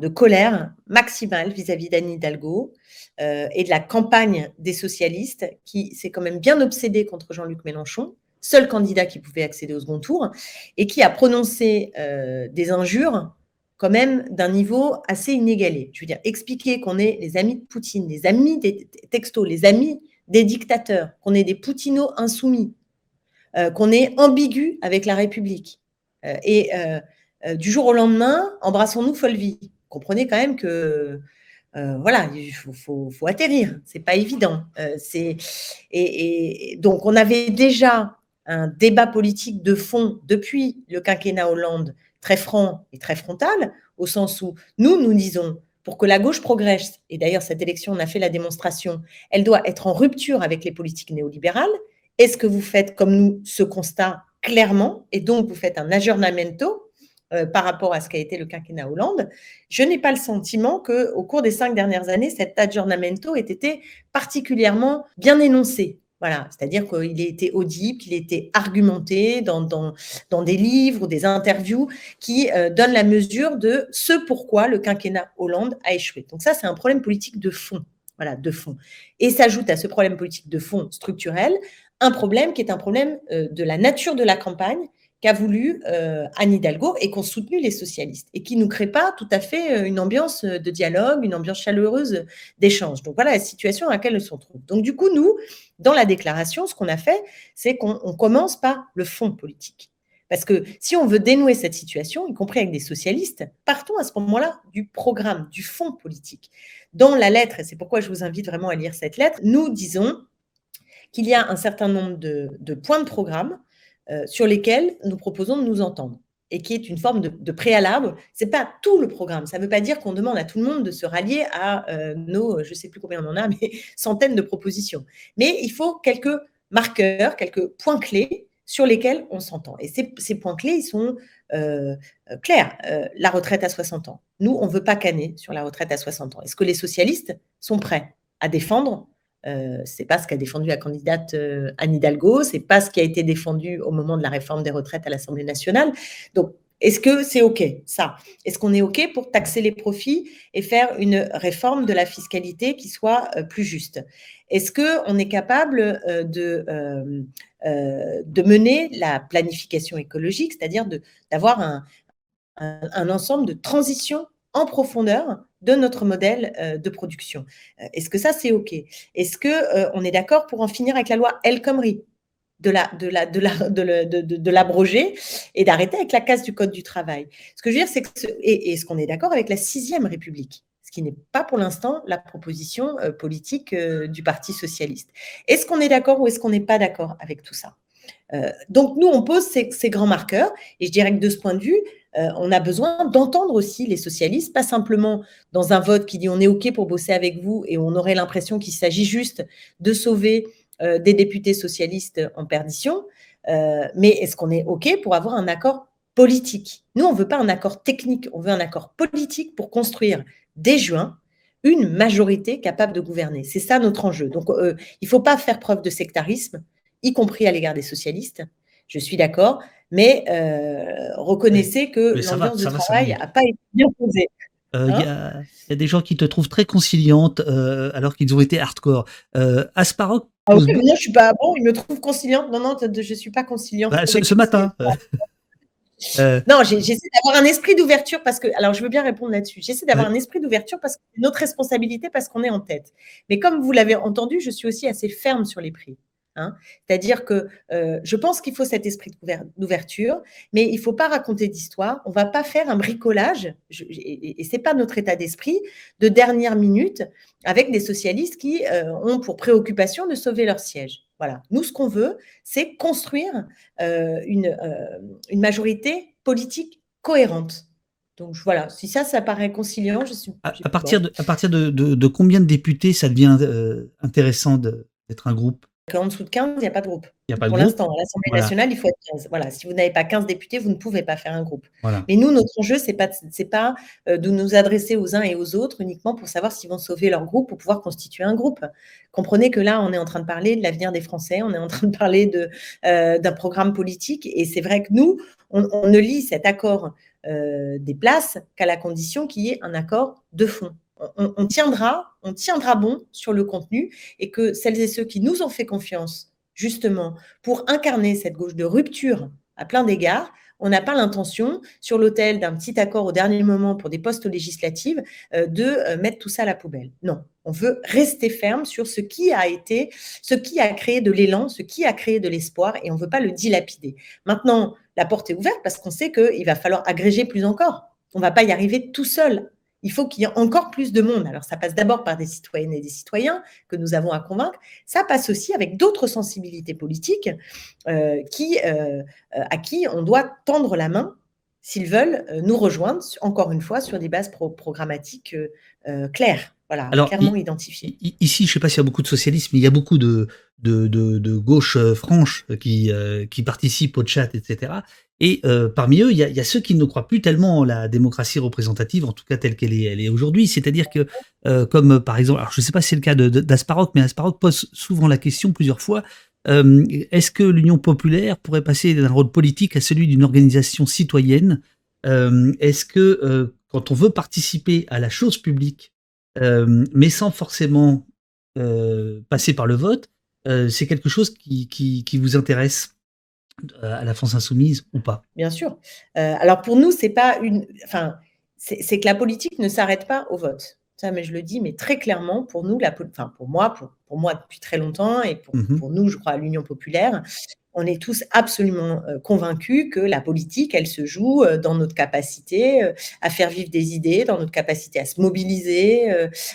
colère maximale vis-à-vis d'Anne Hidalgo et de la campagne des socialistes qui s'est quand même bien obsédée contre Jean-Luc Mélenchon, seul candidat qui pouvait accéder au second tour, et qui a prononcé des injures quand même d'un niveau assez inégalé. Je veux dire, expliquer qu'on est les amis de Poutine, les amis des textos, les amis des dictateurs, qu'on est des Poutinos insoumis, qu'on est ambigu avec la République. Du jour au lendemain, embrassons-nous folle vie. Comprenez quand même que voilà, il faut atterrir. C'est pas évident. Donc, on avait déjà un débat politique de fond depuis le quinquennat Hollande très franc et très frontal, au sens où nous disons pour que la gauche progresse, et d'ailleurs cette élection on a fait la démonstration, elle doit être en rupture avec les politiques néolibérales. Est-ce que vous faites comme nous ce constat clairement et donc vous faites un aggiornamento par rapport à ce qu'a été le quinquennat Hollande? Je n'ai pas le sentiment qu'au cours des 5 dernières années, cet aggiornamento ait été particulièrement bien énoncé. Voilà, c'est-à-dire qu'il a été audible, qu'il a été argumenté dans des livres ou des interviews qui donnent la mesure de ce pourquoi le quinquennat Hollande a échoué. Donc ça, c'est un problème politique de fond. Voilà, de fond. Et s'ajoute à ce problème politique de fond structurel un problème qui est un problème de la nature de la campagne qu'a voulu Anne Hidalgo et qu'ont soutenu les socialistes et qui ne crée pas tout à fait une ambiance de dialogue, une ambiance chaleureuse d'échange. Donc voilà la situation à laquelle elle se trouve. Donc du coup, nous, dans la déclaration, ce qu'on a fait, c'est qu'on commence par le fond politique. Parce que si on veut dénouer cette situation, y compris avec des socialistes, partons à ce moment-là du programme, du fond politique. Dans la lettre, et c'est pourquoi je vous invite vraiment à lire cette lettre, nous disons qu'il y a un certain nombre de points de programme sur lesquels nous proposons de nous entendre et qui est une forme de préalable. Ce n'est pas tout le programme. Ça ne veut pas dire qu'on demande à tout le monde de se rallier à nos, je ne sais plus combien on en a, mais centaines de propositions. Mais il faut quelques marqueurs, quelques points clés sur lesquels on s'entend. Et ces points clés, ils sont clairs. La retraite à 60 ans. Nous, on ne veut pas canner sur la retraite à 60 ans. Est-ce que les socialistes sont prêts à défendre c'est pas ce qu'a défendu la candidate Anne Hidalgo, c'est pas ce qui a été défendu au moment de la réforme des retraites à l'Assemblée nationale. Donc, est-ce que c'est OK, ça? Est-ce qu'on est OK pour taxer les profits et faire une réforme de la fiscalité qui soit plus juste? Est-ce qu'on est capable de mener la planification écologique, c'est-à-dire d'avoir un ensemble de transitions en profondeur de notre modèle de production? Est-ce que ça, c'est OK? Est-ce qu'on est d'accord pour en finir avec la loi El Khomri? de l'abroger et d'arrêter avec la casse du code du travail. Ce que je veux dire, c'est que est-ce qu'on est d'accord avec la sixième République, ce qui n'est pas pour l'instant la proposition politique du Parti socialiste. Est-ce qu'on est d'accord ou est-ce qu'on n'est pas d'accord avec tout ça? Donc nous, on pose ces grands marqueurs et je dirais que de ce point de vue, on a besoin d'entendre aussi les socialistes, pas simplement dans un vote qui dit on est OK pour bosser avec vous et on aurait l'impression qu'il s'agit juste de sauver des députés socialistes en perdition, mais est-ce qu'on est OK pour avoir un accord politique? Nous, on ne veut pas un accord technique, on veut un accord politique pour construire dès juin une majorité capable de gouverner. C'est ça notre enjeu. Donc, il ne faut pas faire preuve de sectarisme, y compris à l'égard des socialistes. Je suis d'accord, mais Oui. reconnaissez que Mais l'ambiance de ça travail venir. n'a pas été bien posée. Il y Hein? a des gens qui te trouvent très conciliante, alors qu'ils ont été hardcore. Asparok Ah oui, pose mais be moi, je suis pas bon, ils me trouvent conciliante. Non, non, je suis pas conciliante. bah, Faut ce rectifier. matin, heu, Non, j'essaie d'avoir un esprit d'ouverture parce que, alors je veux bien répondre là-dessus. J'essaie d'avoir heu, un esprit d'ouverture parce que c'est notre responsabilité, parce qu'on est en tête. Mais comme vous l'avez entendu, je suis aussi assez ferme sur les prix. Hein. C'est-à-dire que je pense qu'il faut cet esprit d'ouverture, mais il ne faut pas raconter d'histoire. On ne va pas faire un bricolage, et ce n'est pas notre état d'esprit, de dernière minute avec des socialistes qui ont pour préoccupation de sauver leur siège. Voilà. Nous, ce qu'on veut, c'est construire une majorité politique cohérente. Donc voilà, si ça paraît conciliant, je suis bon. à partir de combien de députés ça devient, intéressant d'être un groupe? En dessous de 15, il n'y a pas de groupe. Il y a pas de Pour groupe? l'instant, à l'Assemblée Voilà, nationale, il faut être 15. Voilà, si vous n'avez pas 15 députés, vous ne pouvez pas faire un groupe. voilà. Mais nous, notre enjeu, c'est pas de nous adresser aux uns et aux autres uniquement pour savoir s'ils vont sauver leur groupe pour pouvoir constituer un groupe. Comprenez que là, on est en train de parler de l'avenir des Français, on est en train de parler d'un programme politique, et c'est vrai que nous, on ne lit cet accord des places qu'à la condition qu'il y ait un accord de fond. On tiendra bon sur le contenu, et que celles et ceux qui nous ont fait confiance justement pour incarner cette gauche de rupture à plein d'égards, on n'a pas l'intention, sur l'autel d'un petit accord au dernier moment pour des postes législatifs, de mettre tout ça à la poubelle. Non, on veut rester ferme sur ce qui a créé de l'élan, ce qui a créé de l'espoir, et on ne veut pas le dilapider. Maintenant, la porte est ouverte parce qu'on sait qu'il va falloir agréger plus encore. On ne va pas y arriver tout seul. Il faut qu'il y ait encore plus de monde. Alors, ça passe d'abord par des citoyennes et des citoyens que nous avons à convaincre. Ça passe aussi avec d'autres sensibilités politiques à qui on doit tendre la main s'ils veulent nous rejoindre, encore une fois, sur des bases programmatiques claires, voilà, Alors clairement identifiées. ici, je ne sais pas s'il y a beaucoup de socialistes, mais il y a beaucoup de gauche, franche, qui participent au chat et cetera, et parmi eux, il y a ceux qui ne croient plus tellement en la démocratie représentative, en tout cas telle elle est aujourd'hui. C'est-à-dire que, comme, par exemple, alors je ne sais pas si c'est le cas d'Asparok, mais Asparok pose souvent la question plusieurs fois, est-ce que l'Union populaire pourrait passer d'un rôle politique à celui d'une organisation citoyenne? Est-ce que, quand on veut participer à la chose publique, mais sans forcément, passer par le vote, c'est quelque chose qui vous intéresse, à la France insoumise ou pas? Bien sûr. Alors pour nous, c'est pas une enfin, c'est que la politique ne s'arrête pas au vote. Ça, mais je le dis, mais très clairement, pour nous, enfin pour moi depuis très longtemps, et Mmh mh. pour nous, je crois, à l'Union populaire, on est tous absolument convaincus que la politique, elle se joue dans notre capacité à faire vivre des idées, dans notre capacité à se mobiliser,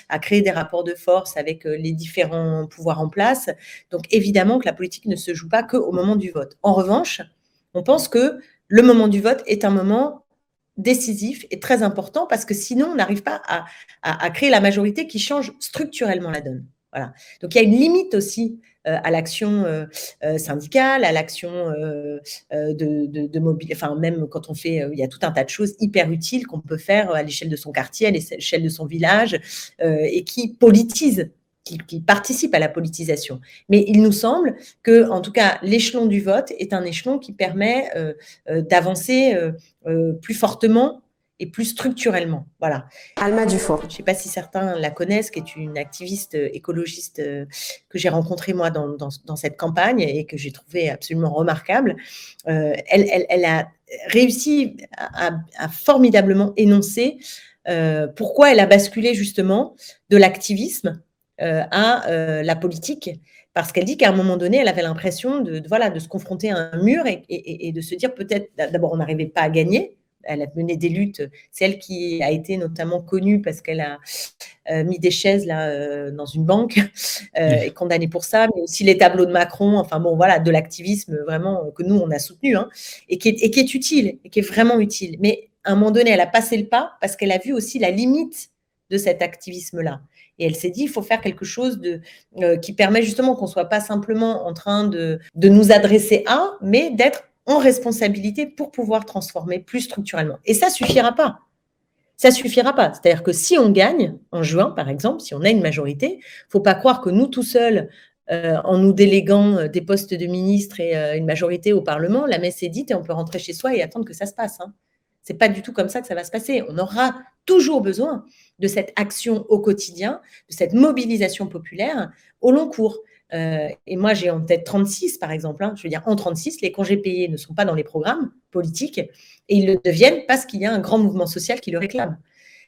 à créer des rapports de force avec les différents pouvoirs en place. Donc évidemment que la politique ne se joue pas qu'au moment du vote. En revanche, on pense que le moment du vote est un moment décisif et très important, parce que sinon on n'arrive pas à créer la majorité qui change structurellement la donne. Voilà. Donc il y a une limite aussi à l'action syndicale, à l'action de mobile, enfin même quand on fait, il y a tout un tas de choses hyper utiles qu'on peut faire à l'échelle de son quartier, à l'échelle de son village, et qui politisent, qui participent à la politisation. Mais il nous semble que, en tout cas, l'échelon du vote est un échelon qui permet d'avancer plus fortement et plus structurellement. Voilà. Alma Dufour. Je ne sais pas si certains la connaissent, qui est une activiste écologiste que j'ai rencontrée moi dans cette campagne et que j'ai trouvée absolument remarquable. Elle a réussi à formidablement énoncer pourquoi elle a basculé justement de l'activisme à la politique, parce qu'elle dit qu'à un moment donné, elle avait l'impression de se confronter à un mur et de se dire peut-être, d'abord, on n'arrivait pas à gagner. Elle a mené des luttes. C'est elle qui a été notamment connue parce qu'elle a mis des chaises là, dans une banque et condamnée pour ça, mais aussi les tableaux de Macron, enfin bon, voilà, de l'activisme vraiment que nous, on a soutenu, hein, et qui est utile, et qui est vraiment utile. Mais à un moment donné, elle a passé le pas parce qu'elle a vu aussi la limite de cet activisme-là. Et elle s'est dit, il faut faire quelque chose qui permet justement qu'on ne soit pas simplement en train de nous adresser à, mais d'être en responsabilité pour pouvoir transformer plus structurellement. Et ça ne suffira pas. Ça ne suffira pas. C'est-à-dire que si on gagne, en juin par exemple, si on a une majorité, il ne faut pas croire que nous tout seuls, en nous déléguant des postes de ministres et une majorité au Parlement, la messe est dite et on peut rentrer chez soi et attendre que ça se passe. Hein. Ce n'est pas du tout comme ça que ça va se passer. On aura toujours besoin de cette action au quotidien, de cette mobilisation populaire au long cours. Et moi, j'ai en tête 36, par exemple. Hein. Je veux dire, en 36, les congés payés ne sont pas dans les programmes politiques et ils le deviennent parce qu'il y a un grand mouvement social qui le réclame.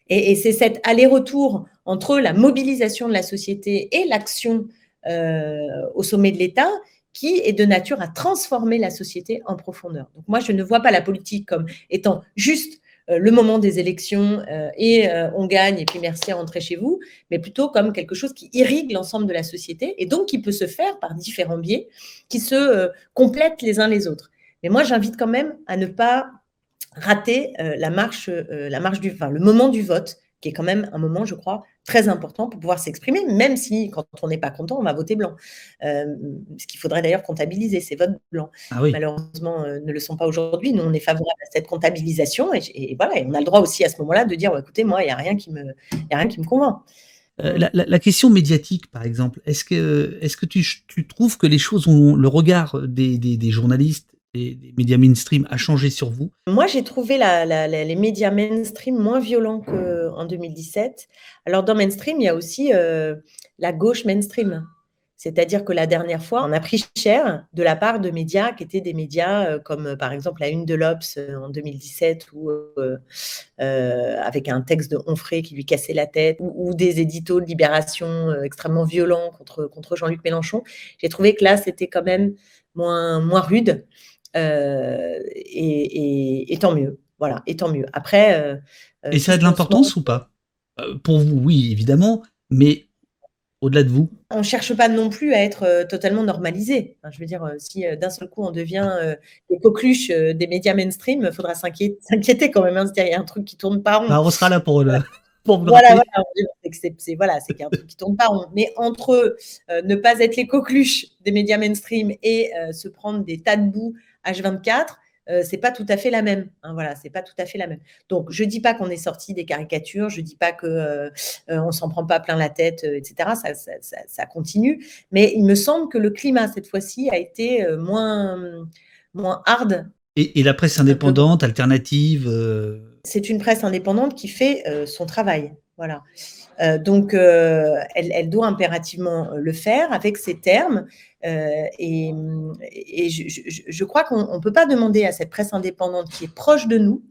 Et c'est cet aller-retour entre la mobilisation de la société et l'action au sommet de l'État qui est de nature à transformer la société en profondeur. Donc moi, je ne vois pas la politique comme étant juste le moment des élections et on gagne et puis merci à rentrer chez vous, mais plutôt comme quelque chose qui irrigue l'ensemble de la société et donc qui peut se faire par différents biais qui se complètent les uns les autres. Mais moi, j'invite quand même à ne pas rater le moment du vote, qui est quand même un moment, je crois, très important pour pouvoir s'exprimer, même si, quand on n'est pas content, on va voter blanc. Ce qu'il faudrait d'ailleurs comptabiliser, ces votes blancs. Ah oui. Malheureusement, ne le sont pas aujourd'hui. Nous, on est favorable à cette comptabilisation et voilà, et on a le droit aussi à ce moment-là de dire, oh, écoutez, moi, il n'y a rien qui me convainc. La question médiatique, par exemple, est-ce que tu trouves que les choses le regard des journalistes et des médias mainstream a changé sur vous? Moi, j'ai trouvé les médias mainstream moins violents qu'en 2017. Alors, dans mainstream, il y a aussi la gauche mainstream. C'est-à-dire que la dernière fois, on a pris cher de la part de médias qui étaient des médias comme, par exemple, la Une de l'Obs en 2017 ou avec un texte de Onfray qui lui cassait la tête ou des éditos de Libération extrêmement violents contre Jean-Luc Mélenchon. J'ai trouvé que là, c'était quand même moins rude. Et tant mieux. Voilà, et tant mieux. Après, Et ça a de l'importance ou pas? Pour vous, oui, évidemment, mais au-delà de vous? On ne cherche pas non plus à être totalement normalisé. Enfin, je veux dire, si d'un seul coup on devient les coqueluches des médias mainstream, il faudra s'inquiéter quand même. Hein, c'est-à-dire, il y a un truc qui ne tourne pas rond. Bah, on sera là pour vous Voilà, gratter. c'est qu'il y a un truc qui tourne pas rond. Mais entre ne pas être les coqueluches des médias mainstream et se prendre des tas de boue H24, c'est pas tout à fait la même. Hein, voilà, c'est pas tout à fait la même. Donc, je dis pas qu'on est sorti des caricatures, je dis pas que on s'en prend pas plein la tête, etc. Ça continue. Mais il me semble que le climat cette fois-ci a été moins hard. Et la presse indépendante, alternative C'est une presse indépendante qui fait son travail. Voilà. Donc, elle doit impérativement le faire avec ses termes. Et je crois qu'on ne peut pas demander à cette presse indépendante qui est proche de nous,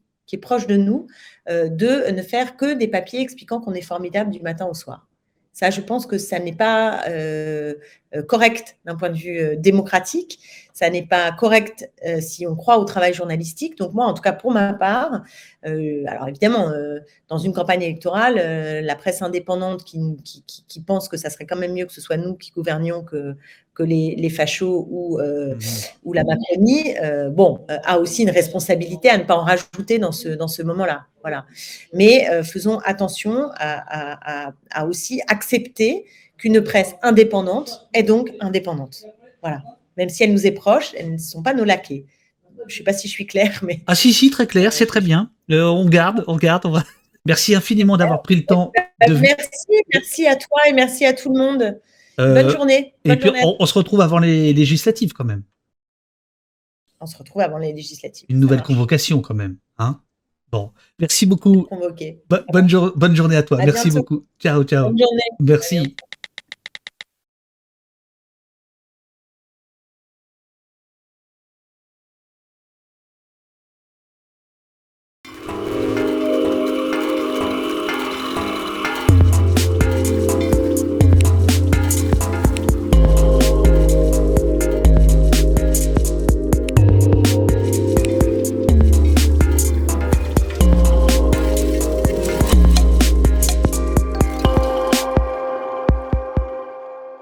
de ne faire que des papiers expliquant qu'on est formidable du matin au soir. Ça, je pense que ça n'est pas correct d'un point de vue démocratique. Ça n'est pas correct si on croit au travail journalistique. Donc moi, en tout cas, pour ma part, alors évidemment, dans une campagne électorale, la presse indépendante qui pense que ça serait quand même mieux que ce soit nous qui gouvernions que les fachos ou la Macronie, a aussi une responsabilité à ne pas en rajouter dans ce moment-là. Voilà. Mais faisons attention à aussi accepter qu'une presse indépendante est donc indépendante. Voilà. Même si elle nous est proche, elles ne sont pas nos laquais. Je ne sais pas si je suis claire, mais... Ah si, très clair, c'est très bien. On garde. Merci infiniment d'avoir pris le temps de... Merci à toi et merci à tout le monde. Bonne journée. Et puis, on se retrouve avant les législatives, quand même. On se retrouve avant les législatives. Une nouvelle convocation, quand même. Hein, bon, merci beaucoup. Convoqué. Bonne journée à toi. Merci beaucoup. Ciao. Bonne journée. Merci.